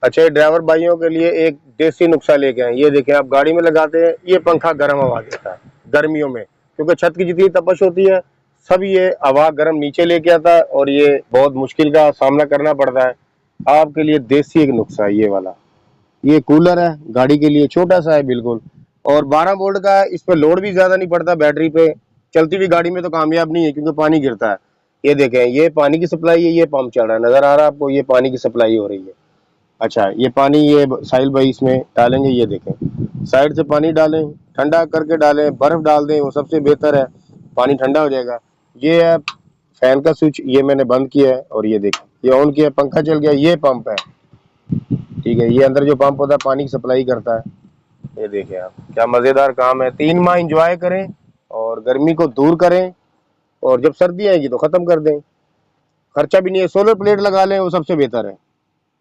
अच्छा, ये ड्राइवर भाइयों के लिए एक देसी नुस्खा लेके आए। ये देखें, आप गाड़ी में लगाते हैं, ये पंखा गर्म हवा देता है गर्मियों में, क्योंकि छत की जितनी तपश होती है सब ये हवा गर्म नीचे लेके आता है और ये बहुत मुश्किल का सामना करना पड़ता है। आपके लिए देसी एक नुस्खा है ये वाला। ये कूलर है, गाड़ी के लिए छोटा सा है बिल्कुल, और 12 वोल्ट का है। इस पे लोड भी ज्यादा नहीं पड़ता बैटरी पे। चलती हुई गाड़ी में तो कामयाब नहीं है क्योंकि पानी गिरता है। ये देखें, ये पानी की सप्लाई है, ये पंप चल रहा है, नजर आ रहा है आपको, ये पानी की सप्लाई हो रही है। अच्छा, ये पानी ये साहिल भाई इसमें डालेंगे, ये देखें साइड से पानी डालें, ठंडा करके डालें, बर्फ डाल दें, वो सबसे बेहतर है, पानी ठंडा हो जाएगा। ये है फैन का स्विच, ये मैंने बंद किया है और ये देखें ये ऑन किया, पंखा चल गया। ये पंप है, ठीक है, ये अंदर जो पंप होता है पानी की सप्लाई करता है। ये देखें आप, क्या मजेदार काम है। 3 माह इंजॉय करें और गर्मी को दूर करें, और जब सर्दी आएगी तो खत्म कर दें। खर्चा भी नहीं है, सोलर प्लेट लगा लें, वो सबसे बेहतर है।